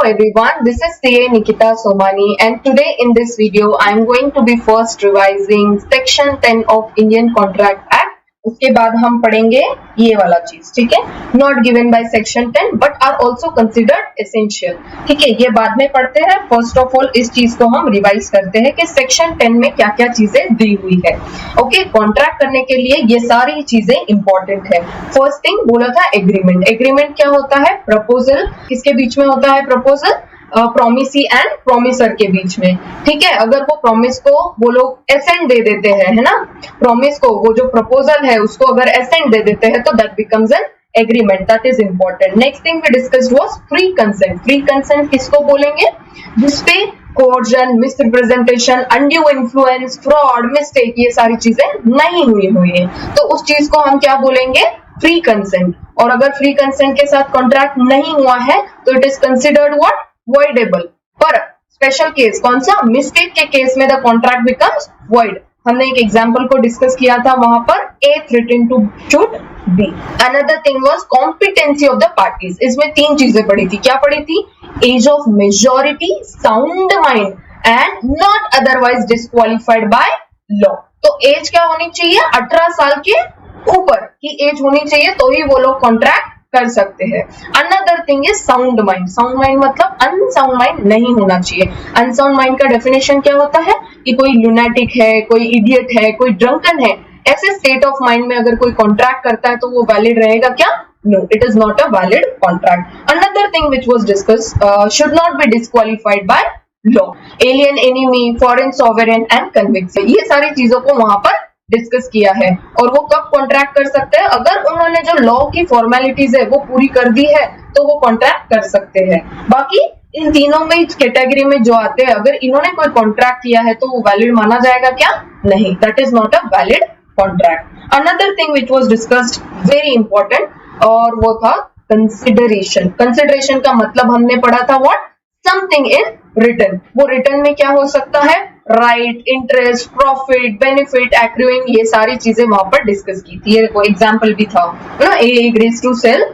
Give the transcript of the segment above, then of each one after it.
everyone, this is CA Nikita Somani and today in this video I am going to be first revising section 10 of Indian Contract Act. उसके बाद हम पढ़ेंगे ये वाला चीज, ठीक है, not given by section 10 but are also considered essential, ठीक है, ये बाद में पढ़ते हैं। फर्स्ट ऑफ ऑल इस चीज को हम रिवाइज करते हैं कि सेक्शन 10 में क्या क्या चीजें दी हुई है। ओके, कॉन्ट्रैक्ट करने के लिए ये सारी चीजें इंपॉर्टेंट है। फर्स्ट थिंग बोला था एग्रीमेंट। एग्रीमेंट क्या होता है? प्रपोजल। किसके बीच में होता है प्रपोजल? प्रोमिसी एंड प्रोमिसर के बीच में, ठीक है। अगर वो प्रॉमिस को वो लोग एसेंट दे देते हैं, है ना, प्रॉमिस को, वो जो प्रपोजल है उसको अगर एसेंट दे देते हैं तो that becomes an agreement, that is important. Next thing we discussed was free consent. Free consent किसको बोलेंगे? जिसपे coercion, misrepresentation, undue influence, fraud, mistake, ये सारी चीजें नहीं हुई है, तो उस चीज को हम क्या बोलेंगे? Free consent. और अगर फ्री कंसेंट के साथ कॉन्ट्रैक्ट नहीं हुआ है तो it is considered what? voidable। पर स्पेशल केस कौन सा? मिस्टेक के केस में द कॉन्ट्रैक्ट बिकम्स void। हमने एक एग्जांपल को डिस्कस किया था, वहां पर A threatened to should B। Another thing was competency of the parties। इसमें तीन चीजें पढ़ी थी। क्या पढ़ी थी? Age of majority, sound mind and not otherwise disqualified by law. तो एज क्या होनी चाहिए? 18 साल के ऊपर की एज होनी चाहिए तो ही वो लोग कॉन्ट्रैक्ट कर सकते हैं। Another thing is sound mind. Sound mind मतलब अनसाउंड माइंड नहीं होना चाहिए। अनसाउंड माइंड का डेफिनेशन क्या होता है? कि कोई लुनेटिक है, कोई इडियट है, कोई ड्रंकन है, ऐसे स्टेट ऑफ माइंड में अगर कोई कॉन्ट्रैक्ट करता है तो वो वैलिड रहेगा क्या? No, it is not a valid contract. Another thing which was discussed, should not be disqualified by law. Alien enemy, foreign sovereign and convict, ये सारी चीजों को वहां पर डिस्कस किया है। और वो कब कॉन्ट्रैक्ट कर सकते हैं? अगर उन्होंने जो लॉ की फॉर्मेलिटीज है वो पूरी कर दी है तो वो कॉन्ट्रैक्ट कर सकते हैं। बाकी इन तीनों में कैटेगरी में जो आते हैं, अगर इन्होंने कोई कॉन्ट्रैक्ट किया है तो वो वैलिड माना जाएगा क्या? नहीं, that is not a valid contract. Another thing which was discussed very important, और वो था कंसिडरेशन। कंसिडरेशन का मतलब हमने पढ़ा था व्हाट? Something in return. वो रिटर्न में क्या हो सकता है? Right, interest, profit, benefit, accruing, ये सारी चीजें वहां पर डिस्कस की थी। ये कोई एग्जांपल भी था ना, A agrees to sell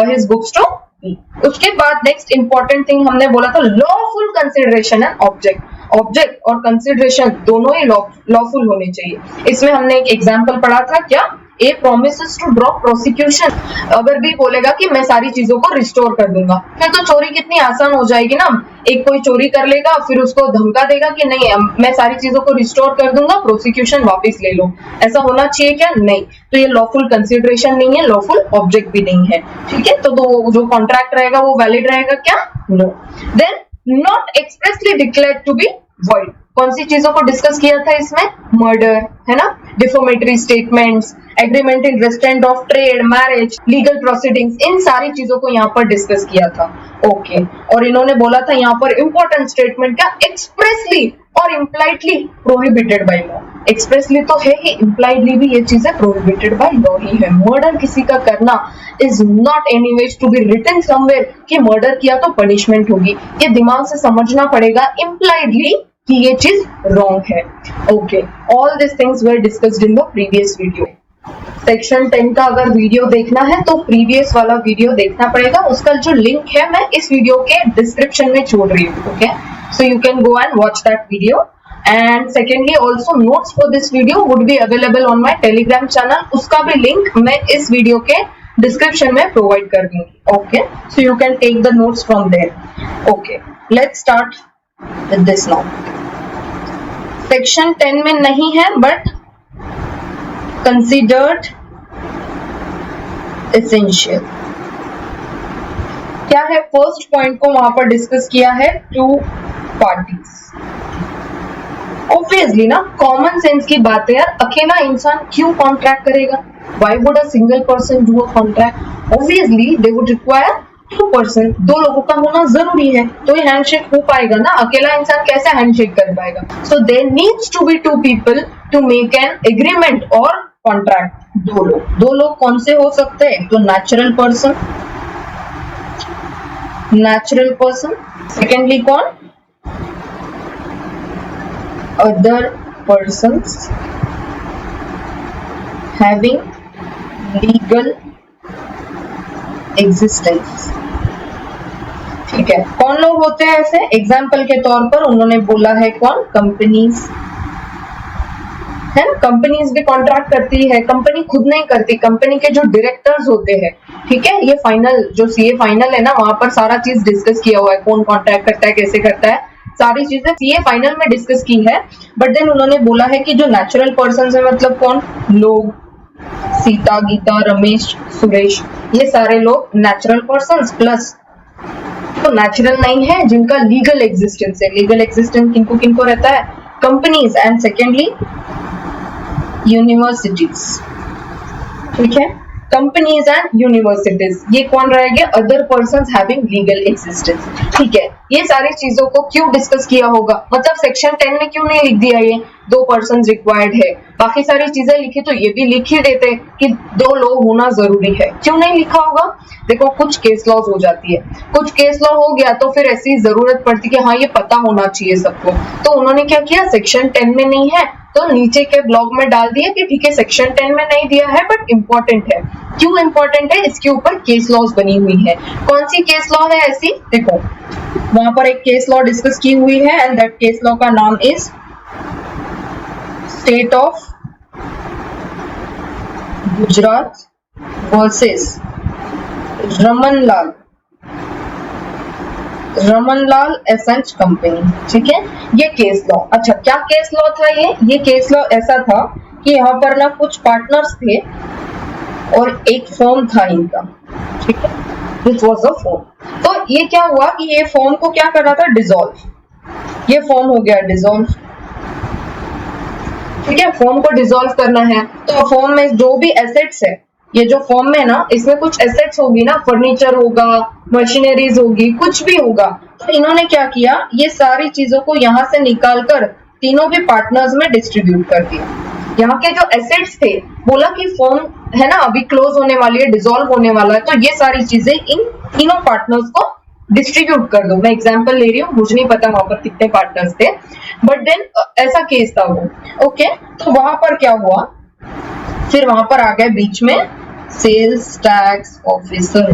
his books to B। उसके बाद नेक्स्ट इंपॉर्टेंट थिंग हमने बोला था lawful consideration and object. Object और कंसिडरेशन दोनों ही लॉफुल होने चाहिए। इसमें हमने एक एग्जांपल पढ़ा था, क्या? A promises to drop prosecution। अगर भी बोलेगा कि मैं सारी चीजों को रिस्टोर कर दूंगा, फिर तो चोरी कितनी आसान हो जाएगी ना। एक कोई चोरी कर लेगा, फिर उसको धमका देगा कि नहीं मैं सारी चीजों को रिस्टोर कर दूंगा, प्रोसिक्यूशन वापस ले लो। ऐसा होना चाहिए क्या? नहीं। तो ये लॉफुल कंसिडरेशन नहीं है, लॉफुल ऑब्जेक्ट भी नहीं है, ठीक है। तो जो कॉन्ट्रैक्ट रहेगा वो वैलिड रहेगा क्या? No. Then not expressly declared to be void। कौन सी चीजों को डिस्कस किया था इसमें? मर्डर, है ना, defamatory statements, agreement in restraint of trade, marriage, legal proceedings, इन सारी चीजों को यहाँ पर डिस्कस किया था। ओके, और इन्होंने बोला था यहाँ पर इंपॉर्टेंट स्टेटमेंट क्या? एक्सप्रेसली और impliedly prohibited by law. Expressly तो है ही, इम्प्लाइडली भी ये चीजें प्रोहिबिटेड बाय लॉ ही है। मर्डर किसी का करना is not anyways to be written somewhere कि मर्डर किया तो पनिशमेंट होगी। ये दिमाग से समझना पड़ेगा इम्प्लाइडली कि ये चीज रॉन्ग है। Okay, all this things were discussed in the previous video. Section 10 का अगर वीडियो देखना है तो प्रीवियस वाला वीडियो देखना पड़ेगा। उसका जो लिंक है मैं इस वीडियो के डिस्क्रिप्शन में छोड़ रही हूँ। Okay, so you can go and watch that video. And secondly also notes for this video would be available on my Telegram channel. उसका भी लिंक मैं इस वीडियो के डिस्क्रिप्शन में प्रोवाइड कर दूंगी। Okay, so you can take the notes from there. Okay, let's start with this now. Section 10 में नहीं है बट कंसिडर्ड एसेंशियल। क्या है? फर्स्ट पॉइंट को वहां पर डिस्कस किया है, टू पार्टीज। ऑब्वियसली ना, कॉमन सेंस की बात है यार, अकेला इंसान क्यों कॉन्ट्रैक्ट करेगा? Why would a single person do a contract? Obviously they would require two person, दो लोगों का होना जरूरी है तो ये हैंडशेक हो पाएगा ना। अकेला इंसान कैसे हैंडशेक कर पाएगा? So there needs to be two people to make an agreement और कॉन्ट्रैक्ट। दो लोग कौन से हो सकते हैं? तो नेचुरल पर्सन, सेकेंडली कौन? Other persons having legal existence. ठीक है, कौन लोग होते हैं ऐसे? एग्जाम्पल के तौर पर उन्होंने बोला है कौन? कंपनीज, है ना। कंपनीज भी कॉन्ट्रैक्ट करती है, कंपनी खुद नहीं करती, कंपनी के जो डायरेक्टर्स होते हैं, ठीक है। ये फाइनल जो सीए फाइनल है ना, वहां पर सारा चीज डिस्कस किया हुआ है, कौन कॉन्ट्रैक्ट करता है, कैसे करता है, सारी चीजें सीए फाइनल में डिस्कस की है। बट देन उन्होंने बोला है कि जो नेचुरल पर्सन है, मतलब कौन? लोग, सीता, गीता, रमेश, सुरेश, ये सारे लोग नेचुरल पर्सन प्लस तो नेचुरल नहीं है जिनका लीगल एग्जिस्टेंस है। लीगल एग्जिस्टेंस किनको किनको रहता है? कंपनीज एंड सेकेंडली यूनिवर्सिटीज, ठीक है। कंपनीज एंड यूनिवर्सिटीज, ये कौन रहेंगे? Other persons having legal existence, ठीक है। ये सारी चीजों को क्यों डिस्कस किया होगा? मतलब सेक्शन 10 में क्यों नहीं लिख दिया ये 2 पर्संस रिक्वायर्ड है? बाकी सारी चीजें लिखी तो ये भी लिख ही देते कि 2 लोग होना जरूरी है, क्यों नहीं लिखा होगा? देखो कुछ केस लॉज हो जाती है, कुछ केस लॉ हो गया तो फिर ऐसी जरूरत पड़ती कि हाँ ये पता होना चाहिए सबको, तो उन्होंने क्या किया? सेक्शन 10 में नहीं है तो नीचे के ब्लॉग में डाल दिया कि ठीक है सेक्शन 10 में नहीं दिया है बट इम्पोर्टेंट है। क्यों इम्पोर्टेंट है? इसके ऊपर केस लॉज बनी हुई है। कौन सी केस लॉ है ऐसी? देखो वहां पर एक केस लॉ डिस्कस की हुई है एंड दैट केस लॉ का नाम is state of Gujarat versus Ramanlal S and company, ठीक है। ये केस लॉ, अच्छा क्या केस लॉ था ये केस लॉ ऐसा था कि यहाँ पर ना कुछ पार्टनर्स थे और एक फर्म था इनका, ठीक है। This was a firm. तो ये क्या हुआ कि ये फर्म को क्या करना था? डिसॉल्व। ये फर्म हो गया डिसॉल्व, ठीक है। फर्म को डिसॉल्व करना है तो फर्म में जो भी एसेट्स है, ये जो फर्म में ना इसमें कुछ एसेट्स होगी ना, फर्नीचर होगा, मशीनरीज होगी, कुछ भी होगा। तो इन्होंने क्या किया? ये सारी चीजों को यहाँ से निकालकर तीनों भी पार्टनर्स में डिस्ट्रीब्यूट कर दिया। यहाँ के जो एसेट्स थे, बोला कि फर्म है ना अभी क्लोज होने वाली है, डिसॉल्व होने वाला है, तो ये सारी चीजें इन तीनों पार्टनर्स को डिस्ट्रीब्यूट कर दो। मैं एग्जांपल ले रही हूँ, मुझे नहीं पता वहां पर कितने पार्टनर्स थे, बट देन ऐसा केस था वो, ओके। तो वहां पर क्या हुआ? फिर वहां पर आ गए बीच में सेल्स टैक्स ऑफिसर,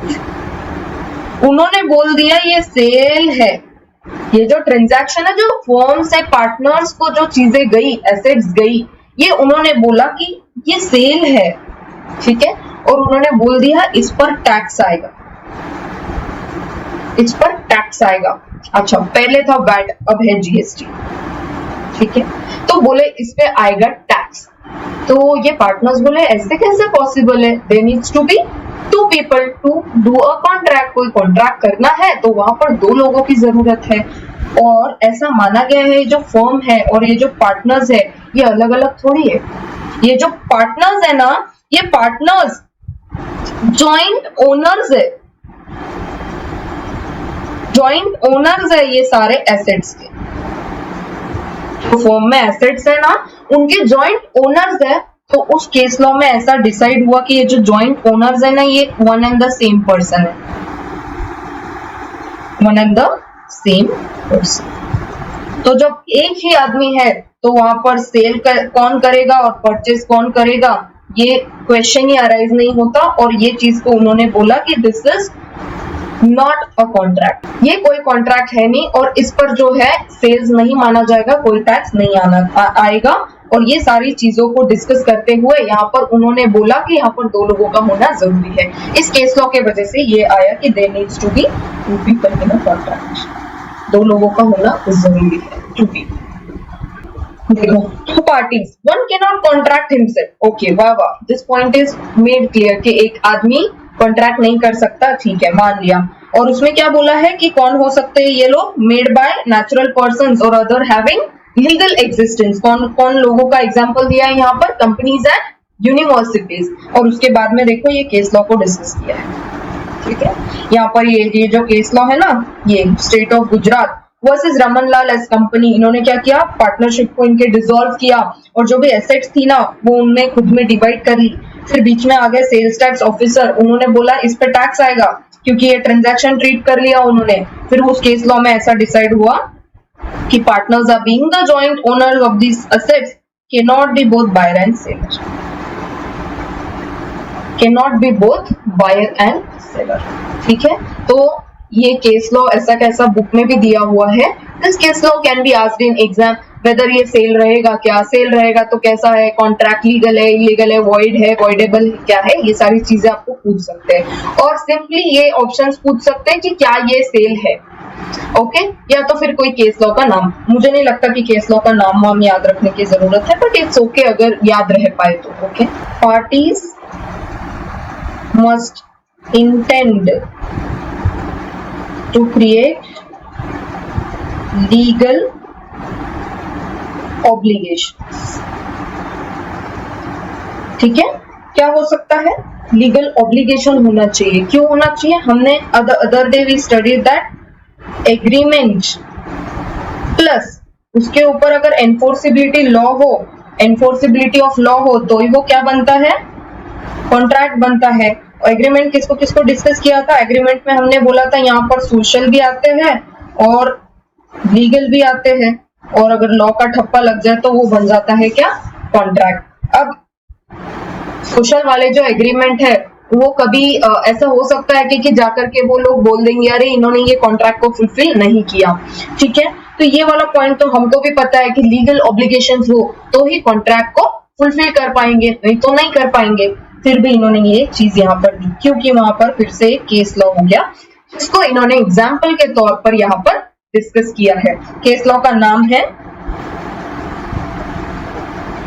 उन्होंने बोल दिया ये सेल है। ये जो ट्रांजैक्शन है, जो फर्म से पार्टनर्स को जो चीजें गई, एसेट्स गई, ये उन्होंने बोला कि ये सेल है, ठीक है। और उन्होंने बोल दिया इस पर टैक्स आएगा, इस पर टैक्स आएगा। अच्छा पहले था वैट, अब है जीएसटी, ठीक है। तो बोले इस पे आएगा टैक्स। तो ये पार्टनर्स बोले ऐसे कैसे पॉसिबल है? There needs to be 2 people to do a contract. कोई कॉन्ट्रैक्ट करना है तो वहां पर 2 लोगों की जरूरत है। और ऐसा माना गया है जो फर्म है और ये जो पार्टनर्स है ये अलग अलग थोड़ी है। ये जो पार्टनर्स है ना, ये पार्टनर्स जॉइंट ओनर्स है, जॉइंट ओनर्स है ये सारे एसेट्स के। तो फर्म में एसेट्स है ना, उनके जॉइंट ओनर्स है। तो उस केस लॉ में ऐसा डिसाइड हुआ कि ये जो जॉइंट ओनर्स है ना, ये one and the same person है, one and the same person. तो जब एक ही आदमी है तो वहां पर सेल कौन करेगा और परचेज कौन करेगा, ये क्वेश्चन ही अराइज नहीं होता। और ये चीज को उन्होंने बोला कि this is not a contract, ये कोई कॉन्ट्रैक्ट है नहीं और इस पर जो है सेल्स नहीं माना जाएगा, कोई टैक्स नहीं आएगा। और ये सारी चीजों को डिस्कस करते हुए यहाँ पर उन्होंने बोला कि यहाँ पर 2 लोगों का होना जरूरी है। इस केस लॉ के वजह से ये आया कि there needs to be 2 people in a contract, 2 लोगों का होना जरूरी है, 2 पीपल। देखो 2 parties, one can not contract himself. Okay वाह वाह, this point is made clear कि एक आदमी कॉन्ट्रैक्ट नहीं कर सकता, ठीक है मान लिया। और उसमें क्या बोला है कि कौन हो सकते हैं ये लोग? मेड बाय नेचुरल पर्संस और अदर हैविंग लीगल एग्जिस्टेंस। कौन कौन लोगों का एग्जांपल दिया है यहाँ पर? Companies and universities. और उसके बाद में देखो ये केस लॉ को डिस्कस किया है, ठीक है। यहाँ पर ये जो केस लॉ है ना, ये state of Gujarat versus Ramanlal S company, इन्होंने क्या किया? पार्टनरशिप को इनके डिसॉल्व किया और जो भी एसेट्स थी ना वो उनने खुद में डिवाइड कर ली। फिर बीच में आ गए सेल्स टैक्स ऑफिसर, उन्होंने बोला इस पे टैक्स आएगा क्योंकि ये ट्रांजैक्शन ट्रीट कर लिया उन्होंने। फिर उस केस लॉ में ऐसा डिसाइड हुआ कि partners are being the joint owners of this assets can not be both buyer and seller, can not be both buyer and seller, ठीक है। तो ये केस लॉ ऐसा कैसा बुक में भी दिया हुआ है। This case law can be asked in exam, whether ये सेल रहेगा क्या, सेल रहेगा तो कैसा है, कॉन्ट्रैक्ट लीगल है, इलीगल है, वॉइड है, वॉइडेबल क्या है, ये सारी चीजें आपको पूछ सकते हैं। और सिंपली ये ऑप्शंस पूछ सकते हैं कि क्या ये सेल है, ओके या तो फिर कोई केस लॉ का नाम। मुझे नहीं लगता कि केस लॉ का नाम वाम याद रखने की जरूरत है, बट इट्स ओके अगर याद रह पाए तो। Okay, parties must intend to create legal obligations। ठीक है, क्या हो सकता है, लीगल ऑब्लिगेशन होना चाहिए। क्यों होना चाहिए, हमने other day we studied that agreement plus उसके ऊपर अगर एनफोर्सिबिलिटी लॉ हो, एनफोर्सिबिलिटी ऑफ लॉ हो, तो ही वो क्या बनता है, कॉन्ट्रैक्ट बनता है। एग्रीमेंट किसको किसको डिस्कस किया था, एग्रीमेंट में हमने बोला था यहाँ पर सोशल भी आते हैं और लीगल भी आते हैं, और अगर लॉ का ठप्पा लग जाए तो वो बन जाता है क्या, कॉन्ट्रैक्ट। अब सोशल वाले जो एग्रीमेंट है वो कभी ऐसा हो सकता है कि जाकर के वो लोग बोल देंगे अरे इन्होंने ये कॉन्ट्रैक्ट को फुलफिल नहीं किया। ठीक है, तो ये वाला पॉइंट तो हमको भी पता है कि लीगल ऑब्लिगेशंस हो तो ही कॉन्ट्रैक्ट को फुलफिल कर पाएंगे, नहीं तो नहीं कर पाएंगे। फिर भी इन्होंने ये चीज यहाँ पर दी क्योंकि वहां पर फिर से केस लॉ हो गया, इसको इन्होंने एग्जाम्पल के तौर पर यहाँ पर डिस्कस किया है। केस लॉ का नाम है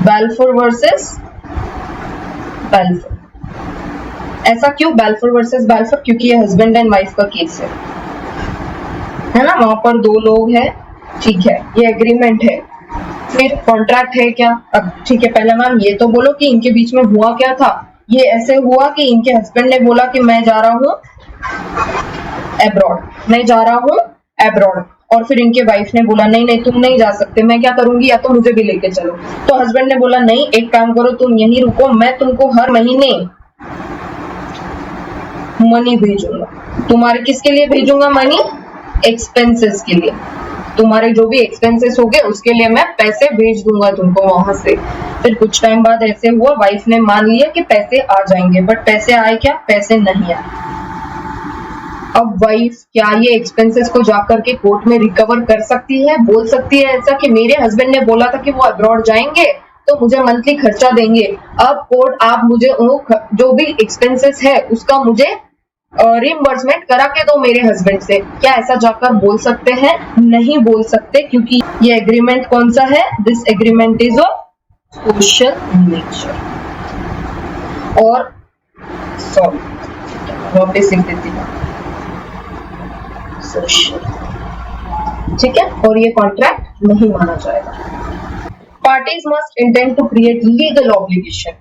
बैल्फोर वर्सेस बैल्फोर। ऐसा क्यों बैल्फोर वर्सेस बैल्फोर, क्योंकि ये हस्बैंड एंड वाइफ का केस है ना, वहां पर दो लोग हैं, ठीक है, ये एग्रीमेंट है, फिर कॉन्ट्रैक्ट है क्या। अब ठीक है, पहले मैम ये तो बोलो कि इनके बीच में हुआ क्या था। ये ऐसे हुआ कि इनके हस्बैंड ने बोला कि मैं जा रहा हूँ अब्रॉड, मैं जा रहा हूँ अब्रॉड, और फिर इनके वाइफ ने बोला नहीं नहीं तुम नहीं जा सकते, मैं क्या करूंगी, या तो मुझे भी लेके चलो। तो हस्बैंड ने बोला नहीं, एक काम करो तुम यहीं रुको, मैं तुमको हर महीने मनी भेजूंगा। तुम्हारे किसके लिए भेजूंगा मनी, एक्सपेंसेस के लिए, तुम्हारे जो भी एक्सपेंसेस हो गए उसके लिए मैं पैसे भेज दूंगा तुमको वहां से। फिर कुछ टाइम बाद ऐसे हुआ, वाइफ ने मान लिया कि पैसे आ जाएंगे, बट पैसे आए क्या, पैसे नहीं आए। अब वाइफ क्या ये एक्सपेंसेस को जाकर के कोर्ट में रिकवर कर सकती है, बोल सकती है ऐसा कि मेरे हस्बैंड ने बोला था कि वो अब्रॉड जाएंगे तो मुझे मंथली खर्चा देंगे, अब कोर्ट आप मुझे जो भी एक्सपेंसेस है उसका मुझे रिइंबर्समेंट करा के दो मेरे हस्बैंड से, क्या ऐसा जाकर बोल सकते हैं, नहीं बोल सकते, क्योंकि ये एग्रीमेंट कौन सा है, this agreement is of social nature. और सॉरी वापस लिख देती हूँ सोशल, ठीक है, और ये कॉन्ट्रैक्ट नहीं माना जाएगा। Parties must intend to create legal obligation,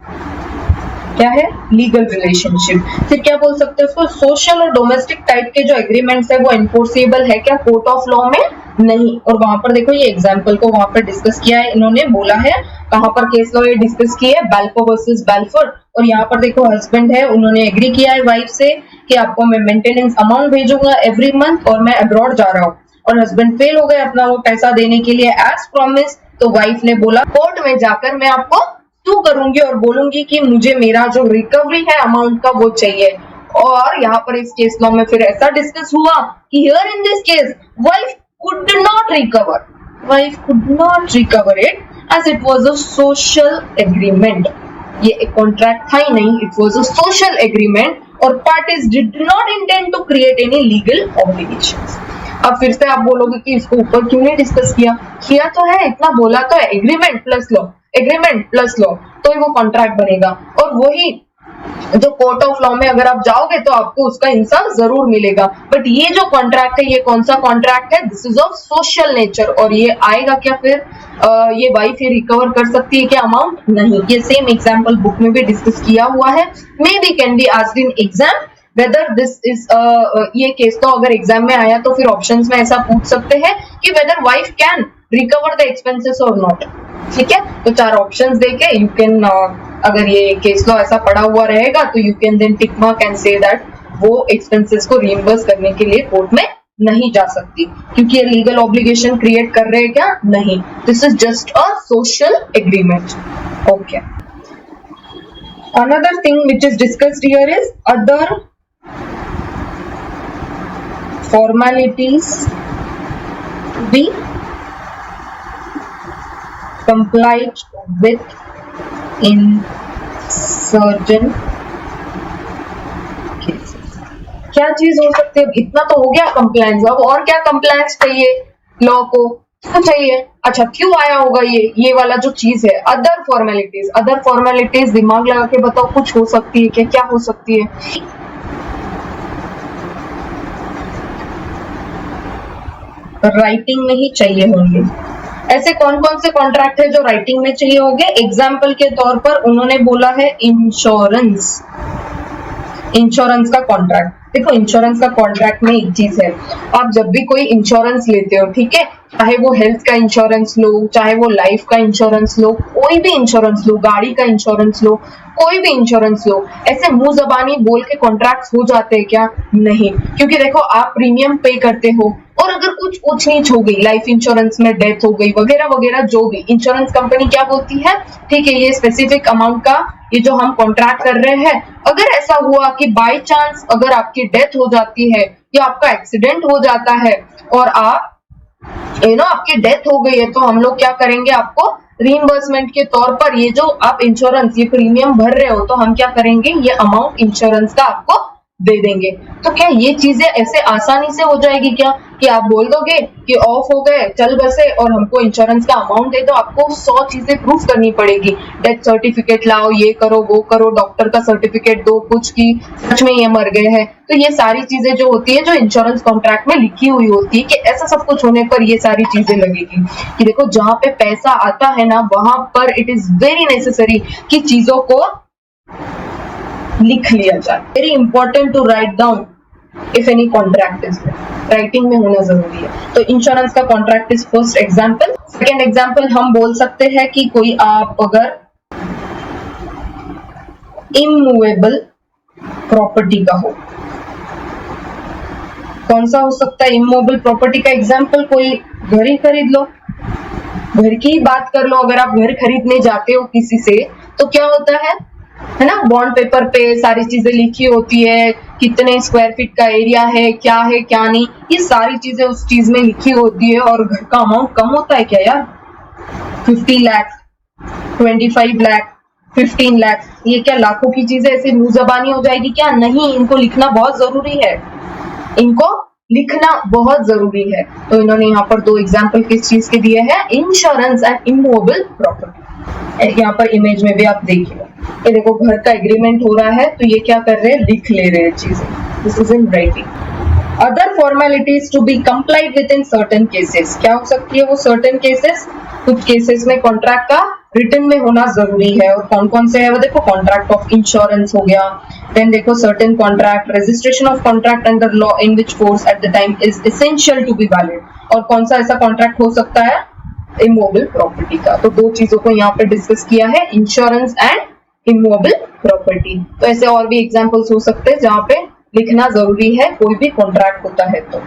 क्या है, लीगल रिलेशनशिप। फिर क्या बोल सकते हैं उसको, सोशल और डोमेस्टिक टाइप के जो एग्रीमेंट्स है वो एनफोर्सेबल है क्या, कोर्ट ऑफ लॉ में नहीं। और वहां पर देखो ये एग्जांपल को वहां पर डिस्कस किया है, इन्होंने बोला है कहां पर केस लॉ ये डिस्कस किया है, बैल्फोर वर्सेस बैल्फोर। और यहाँ पर देखो हस्बैंड है, उन्होंने एग्री किया है वाइफ से कि आपको मैं मेंटेनेंस अमाउंट भेजूंगा एवरी मंथ और मैं अब्रॉड जा रहा हूँ, और हस्बैंड फेल हो गए अपना वो पैसा देने के लिए एज प्रॉमिस। तो वाइफ ने बोला कोर्ट में जाकर मैं आपको सू करूंगी और बोलूंगी कि मुझे मेरा जो रिकवरी है अमाउंट का वो चाहिए। और यहाँ पर इस केस लॉ में फिर ऐसा डिस्कस हुआ कि here in this case wife could not recover it as it was a social agreement। ये एक कॉन्ट्रैक्ट था ही नहीं, it was a social agreement और parties did not intend to create any legal obligations। अब फिर से आप बोलोगे कि इसको ऊपर क्यों नहीं डिस्कस किया, किया तो है, इतना बोला तो है, agreement plus law, agreement plus law तो ही वो कॉन्ट्रैक्ट बनेगा। और वही जो कोर्ट ऑफ लॉ में अगर आप जाओगे तो आपको उसका इंसाफ जरूर मिलेगा। बट ये जो कॉन्ट्रैक्ट है ये कौन सा कॉन्ट्रैक्ट है, this is of social nature. और ये आएगा क्या फिर, ये वाइफ ये रिकवर कर सकती है क्या अमाउंट, नहीं। ये सेम एग्जांपल बुक में भी डिस्कस किया हुआ है, may be can be asked in exam whether this is, ये केस तो अगर एग्जाम में आया तो फिर ऑप्शंस में ऐसा पूछ सकते हैं कि whether wife can recover the expenses और नॉट। ठीक है, तो 4 ऑप्शंस देके यू कैन, अगर ये केस लॉ ऐसा पड़ा हुआ रहेगा तो you can then tick mark and say that वो एक्सपेंसेस को रीइंबर्स करने के लिए कोर्ट में नहीं जा सकती, क्योंकि ये लीगल ऑब्लिगेशन क्रिएट कर रहे हैं क्या, नहीं, this is just a social agreement. Okay, another thing which is discussed here is other formalities to be complied with in certain cases। क्या चीज हो सकती है? इतना तो हो गया कंप्लायंस, अब और क्या कंप्लायंस चाहिए लॉ को? क्यों चाहिए? अच्छा, क्यों आया होगा ये वाला जो चीज है? अदर फॉर्मेलिटीज, अदर फॉर्मेलिटीज दिमाग लगा के बताओ, कुछ हो सकती है क्या? क्या हो सकती है? राइटिंग में ही चाहिए होंगे। ऐसे कौन कौन से कॉन्ट्रैक्ट है जो राइटिंग में चाहिए होंगे? एग्जाम्पल के तौर पर उन्होंने बोला है इंश्योरेंस, इंश्योरेंस का कॉन्ट्रैक्ट। देखो, इंश्योरेंस का कॉन्ट्रैक्ट में एक चीज है, आप जब भी कोई इंश्योरेंस लेते हो, ठीक है, चाहे वो हेल्थ का इंश्योरेंस लो, चाहे वो लाइफ का इंश्योरेंस लो, कोई भी इंश्योरेंस लो, गाड़ी का इंश्योरेंस लो, कोई भी इंश्योरेंस लो, ऐसे मुंह जबानी बोल के कॉन्ट्रैक्ट्स हो जाते हैं क्या? नहीं, क्योंकि देखो आप प्रीमियम पे करते हो और अगर कुछ ऊंच नीच हो गई, लाइफ इंश्योरेंस में डेथ हो गई वगैरह वगैरह, जो भी, इंश्योरेंस कंपनी क्या बोलती है, ठीक है, ये स्पेसिफिक अमाउंट का ये जो हम कॉन्ट्रैक्ट कर रहे हैं, अगर ऐसा हुआ कि बाय चांस अगर आपकी डेथ हो जाती है या आपका एक्सीडेंट हो जाता है और आप आपकी डेथ हो गई है, तो हम लोग क्या करेंगे? आपको रीइंबर्समेंट के तौर पर ये जो आप इंश्योरेंस ये प्रीमियम भर रहे हो, तो हम क्या करेंगे? ये अमाउंट इंश्योरेंस का आपको दे देंगे। तो क्या ये चीजें ऐसे आसानी से हो जाएगी क्या कि आप बोल दोगे कि ऑफ हो गए, चल बसे, और हमको इंश्योरेंस का अमाउंट दे दो? आपको 100 चीजें प्रूफ करनी पड़ेगी, डेथ सर्टिफिकेट लाओ, ये करो वो करो, डॉक्टर का सर्टिफिकेट दो, कुछ की सच में ये मर गए हैं। तो ये सारी चीजें जो होती है, जो इंश्योरेंस कॉन्ट्रैक्ट में लिखी हुई होती है, कि ऐसा सब कुछ होने पर ये सारी चीजें लगेगी। कि देखो, जहां पे पैसा आता है ना, वहां पर इट इज वेरी नेसेसरी कि चीजों को लिख लिया जाए। Very important to write down if any contract is there, writing में होना जरूरी है। तो इंश्योरेंस का contract is first example. Second example हम बोल सकते हैं कि कोई आप अगर इमूवेबल प्रॉपर्टी का हो, कौन सा हो सकता है इमूवेबल प्रॉपर्टी का एग्जांपल? कोई घर ही खरीद लो, घर की बात कर लो। अगर आप घर खरीदने जाते हो किसी से, तो क्या होता है ना, बॉन्ड पेपर पे सारी चीजें लिखी होती है, कितने स्क्वायर फीट का एरिया है क्या नहीं, ये सारी चीजें उस चीज में लिखी होती है। और घर का अमाउंट कम होता है क्या यार? 50 लाख, 25 लाख, 15 लाख, ये क्या लाखों की चीजें ऐसे मुंह जबानी हो जाएगी क्या? नहीं, इनको लिखना बहुत जरूरी है, इनको लिखना बहुत जरूरी है। तो इन्होंने यहाँ पर 2 एग्जाम्पल किस चीज के दिए हैं? Insurance and immovable property. यहाँ पर इमेज में भी आप देखिए, ये देखो घर का एग्रीमेंट हो रहा है, तो ये क्या कर रहे हैं? लिख ले रहे हैं चीजें। This is in writing. Other formalities to be complied with in certain cases, क्या हो सकती है वो सर्टेन केसेस? कुछ केसेस में कॉन्ट्रैक्ट का रिटन में होना जरूरी है, और कौन कौन से है वो देखो, कॉन्ट्रैक्ट ऑफ इंश्योरेंस हो गया, देन देखो certain contract, registration of contract under law in which force at the time is essential to be valid, और कौन सा ऐसा कॉन्ट्रैक्ट हो सकता है? इमूवेबल प्रॉपर्टी का। तो 2 चीजों को यहाँ पे डिस्कस किया है, इंश्योरेंस एंड इमूवेबल प्रॉपर्टी। तो ऐसे और भी एग्जांपल्स हो सकते हैं जहाँ पे लिखना जरूरी है कोई भी कॉन्ट्रैक्ट होता है तो,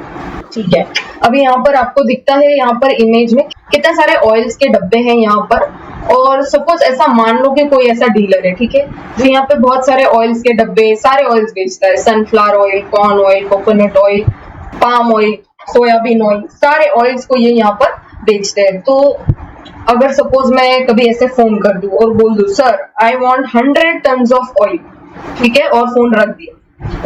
ठीक है। अभी यहाँ पर आपको दिखता है, यहाँ पर इमेज में कितने सारे ऑयल्स के डब्बे हैं यहाँ पर, और सपोज ऐसा मान लो कि कोई ऐसा डीलर है, ठीक है, जो यहाँ पे बहुत सारे ऑयल्स के डब्बे, सारे ऑयल्स बेचता है, sunflower oil, corn oil, coconut oil, palm oil, soybean oil, सारे ऑयल्स को ये यहाँ पर बेचते हैं। तो अगर सपोज मैं कभी ऐसे फोन कर दूं और बोल दूं, sir I want 100 tons of oil, ठीक है, और फोन रख दिया,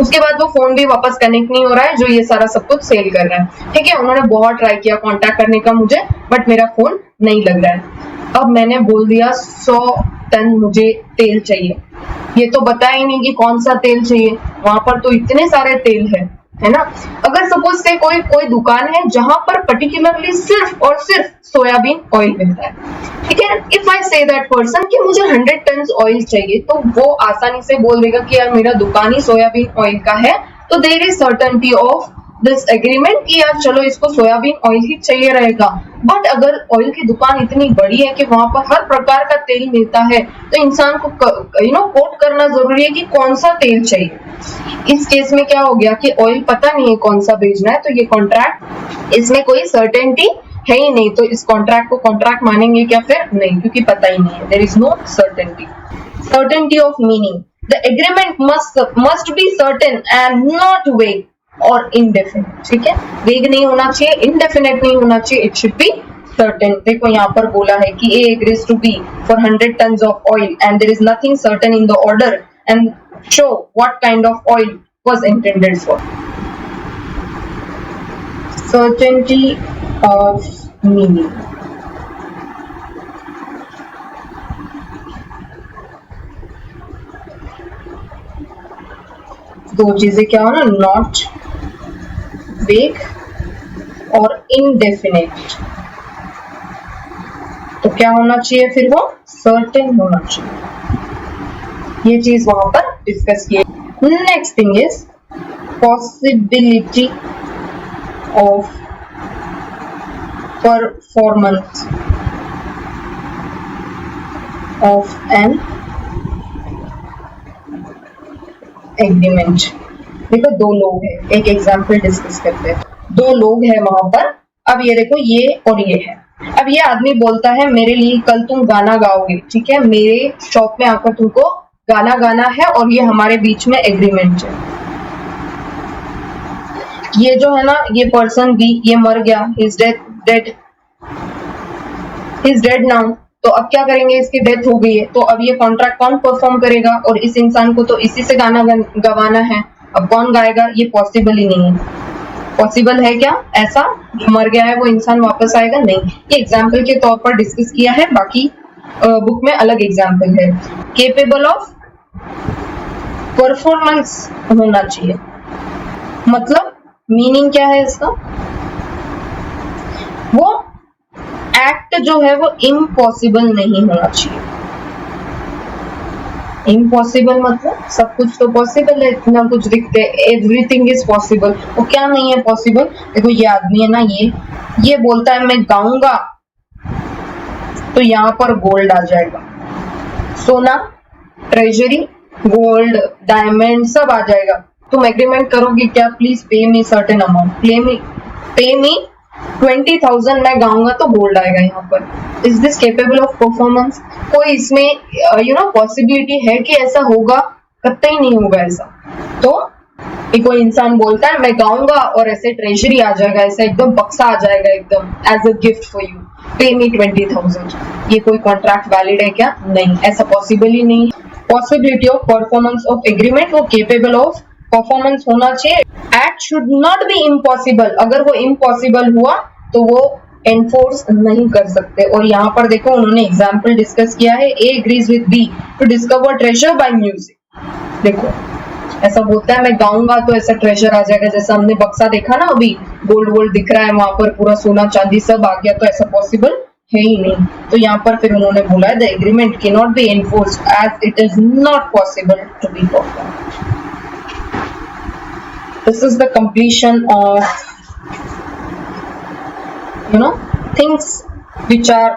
उसके बाद वो फोन भी वापस कनेक्ट नहीं हो रहा है जो ये सारा सब कुछ सेल कर रहा है, ठीक है, उन्होंने बहुत ट्राई किया कांटेक्ट करने का मुझे, बट मेरा फोन नहीं लग रहा है। अब मैंने बोल दिया 100 टन मुझे तेल चाहिए, ये तो बताया ही नहीं कि कौन सा तेल चाहिए, वहां पर तो इतने सारे तेल है ना। अगर सपोज से कोई दुकान है जहां पर पर्टिकुलरली सिर्फ और सिर्फ सोयाबीन ऑयल मिलता है, ठीक है, if I say that person कि मुझे 100 टन ऑयल चाहिए, तो वो आसानी से बोल देगा कि यार मेरा दुकान ही सोयाबीन ऑयल का है, तो there is certainty of this agreement कि यार चलो इसको सोयाबीन ऑयल ही चाहिए रहेगा। बट अगर ऑयल की दुकान इतनी बड़ी है कि वहां पर हर प्रकार का तेल मिलता है, तो इंसान को कोट करना जरूरी है कि कौन सा तेल चाहिए। इस केस में क्या हो गया कि ऑयल पता नहीं है कौन सा भेजना है, तो ये कॉन्ट्रैक्ट, इसमें कोई सर्टेनिटी है ही नहीं, तो इस कॉन्ट्रैक्ट को कॉन्ट्रैक्ट मानेंगे क्या? फिर नहीं, क्योंकि पता ही नहीं है, there is no certainty. Certainty of meaning, the agreement must be certain and not vague, और indefinite, ठीक है, vague नहीं होना चाहिए, indefinite नहीं होना चाहिए, it should be certain. देखो यहाँ पर बोला है कि A agrees to B for 100 tons of oil and there is nothing certain in the order and show what kind of oil was intended for. Certainty of meaning. दो चीजें क्या हो ना, नॉट वेग और इनडेफिनेट, तो क्या होना चाहिए फिर, वो सर्टेन होना चाहिए। ये चीज वहां पर डिस्कस की। Next thing is possibility of performance of an agreement. देखो दो लोग हैं, एक एग्जाम्पल डिस्कस करते हैं। दो लोग हैं वहां पर, अब ये देखो ये और ये है। अब ये आदमी बोलता है मेरे लिए कल तुम गाना गाओगे, ठीक है, मेरे शॉप में आकर तुमको गाना गाना है और ये हमारे बीच में एग्रीमेंट है। ये जो है ना, ये पर्सन भी, ये मर गया, इज डेड नाउ। तो अब क्या करेंगे, इसकी डेथ हो गई है, तो अब ये कॉन्ट्रैक्ट कौन परफॉर्म करेगा, और इस इंसान को तो इसी से गाना गवाना है, अब कौन गाएगा, ये पॉसिबल ही नहीं है। पॉसिबल है क्या ऐसा, जो मर गया है वो इंसान वापस आएगा, नहीं। ये एग्जाम्पल के तौर पर डिस्कस किया है, बाकी बुक में अलग एग्जाम्पल है। केपेबल ऑफ परफॉर्मेंस होना चाहिए, मतलब मीनिंग क्या है इसका, वो एक्ट जो है वो इम्पॉसिबल नहीं होना चाहिए। इम्पॉसिबल मतलब सब कुछ तो पॉसिबल है, इतना कुछ दिखते, एवरीथिंग इज पॉसिबल, वो क्या नहीं है पॉसिबल। देखो ये आदमी है ना, ये बोलता है मैं गाऊंगा, तो यहाँ पर गोल्ड आ जाएगा, सोना, ट्रेजरी, गोल्ड, डायमंड सब आ जाएगा। तुम एग्रीमेंट करोगे क्या, please pay me certain amount, पे मी 20,000, मैं गाऊंगा तो गोल्ड आएगा यहाँ पर। Is this capable of performance, कोई इसमें पॉसिबिलिटी है कि ऐसा होगा, कतई नहीं होगा ऐसा। तो कोई इंसान बोलता है मैं गाऊंगा और ऐसे ट्रेजरी आ जाएगा, ऐसा एकदम बक्सा आ जाएगा एकदम as a gift for you, pay me 20,000, ये कोई कॉन्ट्रैक्ट वैलिड है क्या, नहीं, ऐसा पॉसिबल ही नहीं। Possibility of performance of agreement, वो केपेबल ऑफ परफॉर्मेंस होना चाहिए। Act should not B impossible, अगर वो इम्पॉसिबल हुआ तो वो एनफोर्स नहीं कर सकते। और यहाँ पर देखो उन्होंने एग्जाम्पल डिस्कस किया है, A agrees with B to discover treasure by music. देखो ऐसा बोलता है मैं गाऊंगा तो ऐसा ट्रेजर आ जाएगा, जैसा हमने बक्सा देखा ना अभी, गोल्ड दिख रहा है वहां पर, पूरा सोना चांदी सब आ गया, तो ऐसा पॉसिबल है ही नहीं। तो यहाँ पर फिर उन्होंने बोला है the agreement can not be enforced as it is not possible to be performed. This is the completion of things which are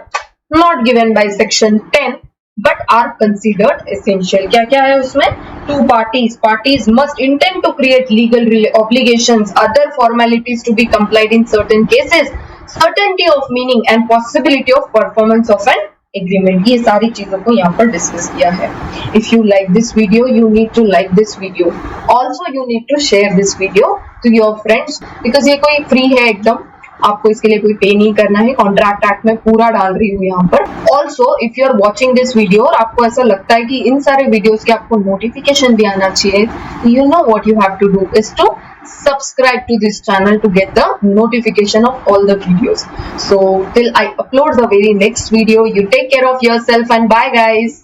not given by section 10 but are considered essential. क्या क्या है उसमें, two parties must intend to create legal obligations, other formalities to be complied in certain cases, certainty of meaning and possibility of performance of an agreement. ये सारी चीजों को यहाँ पर डिस्कस किया है। If you like this video, you need to like this video, also you need to share this video to your friends, because ये कोई फ्री है एकदम, आपको इसके लिए कोई पे नहीं करना है, कॉन्ट्रैक्ट एक्ट में पूरा डाल रही हूँ यहाँ पर। Also if you are watching this video और आपको ऐसा लगता है कि इन सारे वीडियोज के आपको नोटिफिकेशन भी आना चाहिए, you know what you have to do is to subscribe to this channel to get the notification of all the videos. So till I upload the very next video, you take care of yourself and bye guys.